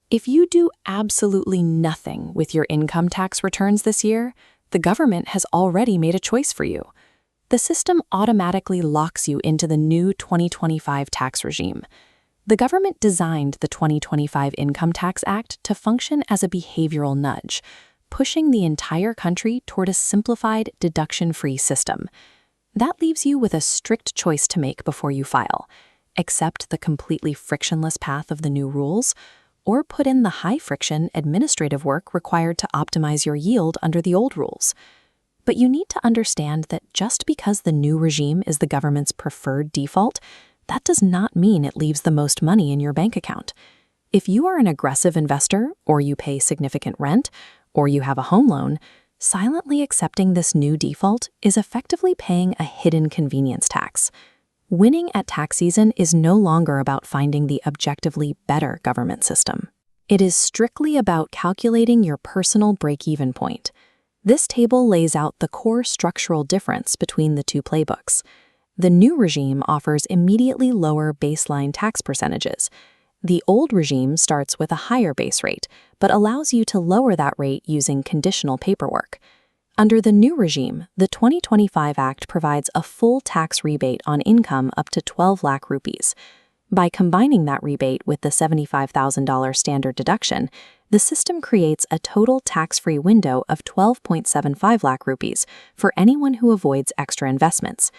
If you do absolutely nothing with your income tax returns this year, the government has already made a choice for you. The system automatically locks you into the new 2025 tax regime. The government designed the 2025 Income Tax Act to function as a behavioral nudge, pushing the entire country toward a simplified, deduction-free system. That leaves you with a strict choice to make before you file: accept the completely frictionless path of the new rules, or put in the high-friction administrative work required to optimize your yield under the old rules. But you need to understand that just because the new regime is the government's preferred default, that does not mean it leaves the most money in your bank account. If you are an aggressive investor, or you pay significant rent, or you have a home loan, silently accepting this new default is effectively paying a hidden convenience tax. Winning at tax season is no longer about finding the objectively better government system. It is strictly about calculating your personal break-even point. This table lays out the core structural difference between the two playbooks. The new regime offers immediately lower baseline tax percentages. The old regime starts with a higher base rate, but allows you to lower that rate using conditional paperwork. Under the new regime, the 2025 Act provides a full tax rebate on income up to 12 lakh rupees. By combining that rebate with the $75,000 standard deduction, the system creates a total tax-free window of 12.75 lakh rupees for anyone who avoids extra investments.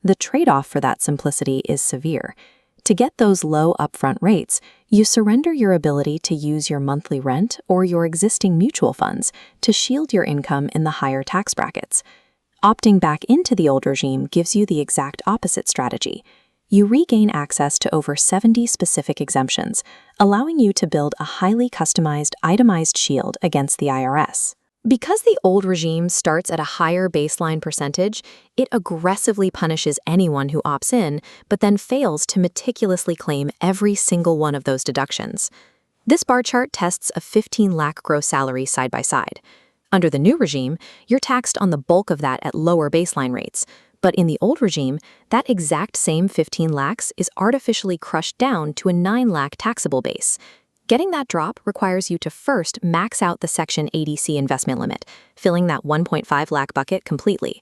The trade-off for that simplicity is severe. To get those low upfront rates, you surrender your ability to use your monthly rent or your existing mutual funds to shield your income in the higher tax brackets. Opting back into the old regime gives you the exact opposite strategy. You regain access to over 70 specific exemptions, allowing you to build a highly customized, itemized shield against the IRS. Because the old regime starts at a higher baseline percentage, it aggressively punishes anyone who opts in, but then fails to meticulously claim every single one of those deductions. This bar chart tests a 15 lakh gross salary side by side. Under the new regime, you're taxed on the bulk of that at lower baseline rates, but in the old regime, that exact same 15 lakhs is artificially crushed down to a 9 lakh taxable base. Getting that drop requires you to first max out the Section 80C investment limit, filling that 1.5 lakh bucket completely.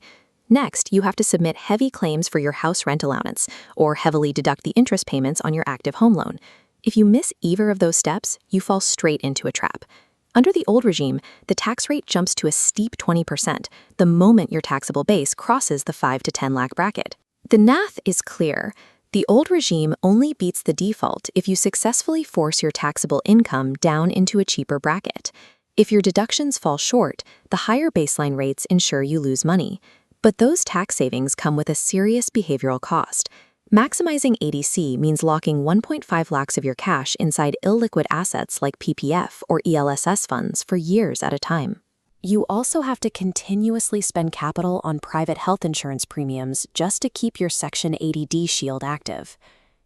Next, you have to submit heavy claims for your house rent allowance, or heavily deduct the interest payments on your active home loan. If you miss either of those steps, you fall straight into a trap. Under the old regime, the tax rate jumps to a steep 20% the moment your taxable base crosses the 5 to 10 lakh bracket. The math is clear. The old regime only beats the default if you successfully force your taxable income down into a cheaper bracket. If your deductions fall short, the higher baseline rates ensure you lose money. But those tax savings come with a serious behavioral cost. Maximizing ADC means locking 1.5 lakhs of your cash inside illiquid assets like PPF or ELSS funds for years at a time. You also have to continuously spend capital on private health insurance premiums just to keep your Section 80D shield active.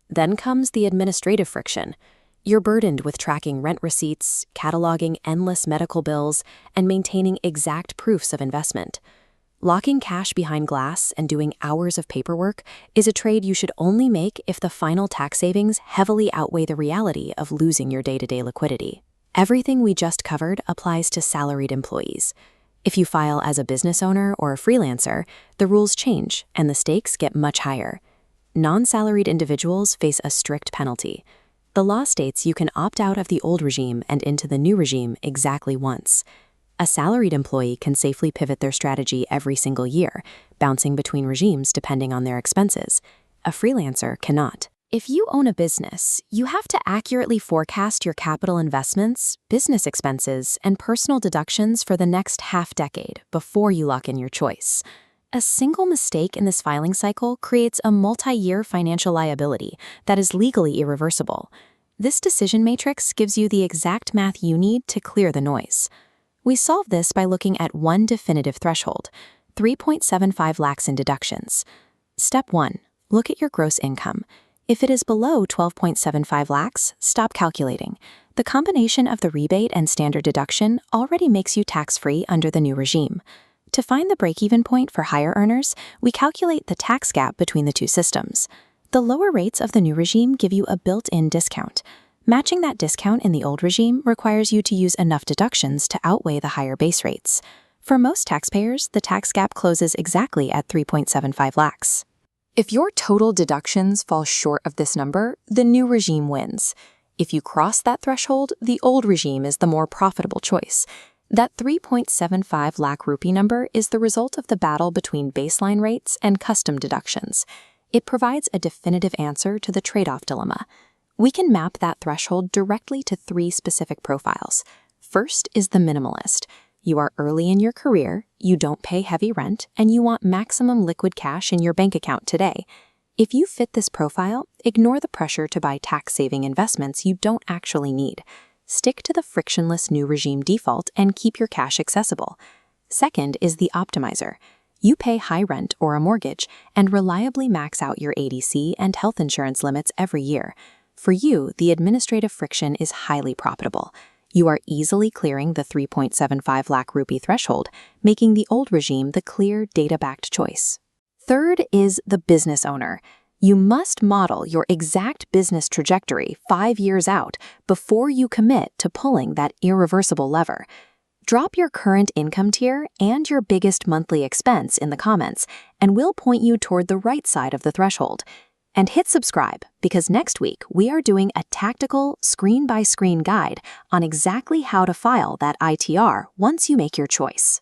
Then comes the administrative friction. You're burdened with tracking rent receipts, cataloging endless medical bills, and maintaining exact proofs of investment. Locking cash behind glass and doing hours of paperwork is a trade you should only make if the final tax savings heavily outweigh the reality of losing your day-to-day liquidity. Everything we just covered applies to salaried employees. If you file as a business owner or a freelancer, the rules change and the stakes get much higher. Non-salaried individuals face a strict penalty. The law states you can opt out of the old regime and into the new regime exactly once. A salaried employee can safely pivot their strategy every single year, bouncing between regimes depending on their expenses. A freelancer cannot. If you own a business, you have to accurately forecast your capital investments, business expenses, and personal deductions for the next half-decade before you lock in your choice. A single mistake in this filing cycle creates a multi-year financial liability that is legally irreversible. This decision matrix gives you the exact math you need to clear the noise. We solve this by looking at one definitive threshold, 3.75 lakhs in deductions. Step 1. Look at your gross income. If it is below 12.75 lakhs, stop calculating. The combination of the rebate and standard deduction already makes you tax-free under the new regime. To find the break-even point for higher earners, we calculate the tax gap between the two systems. The lower rates of the new regime give you a built-in discount. Matching that discount in the old regime requires you to use enough deductions to outweigh the higher base rates. For most taxpayers, the tax gap closes exactly at 3.75 lakhs. If your total deductions fall short of this number, the new regime wins. If you cross that threshold, the old regime is the more profitable choice. That 3.75 lakh rupee number is the result of the battle between baseline rates and custom deductions. It provides a definitive answer to the trade-off dilemma. We can map that threshold directly to 3 specific profiles. First is the minimalist. You are early in your career, you don't pay heavy rent, and you want maximum liquid cash in your bank account today. If you fit this profile, ignore the pressure to buy tax-saving investments you don't actually need. Stick to the frictionless new regime default and keep your cash accessible. Second is the optimizer. You pay high rent or a mortgage and reliably max out your ADC and health insurance limits every year. For you, the administrative friction is highly profitable. You are easily clearing the 3.75 lakh rupee threshold, making the old regime the clear data-backed choice. Third is the business owner. You must model your exact business trajectory 5 years out before you commit to pulling that irreversible lever. Drop your current income tier and your biggest monthly expense in the comments, and we'll point you toward the right side of the threshold. And hit subscribe, because next week we are doing a tactical, screen-by-screen guide on exactly how to file that ITR once you make your choice.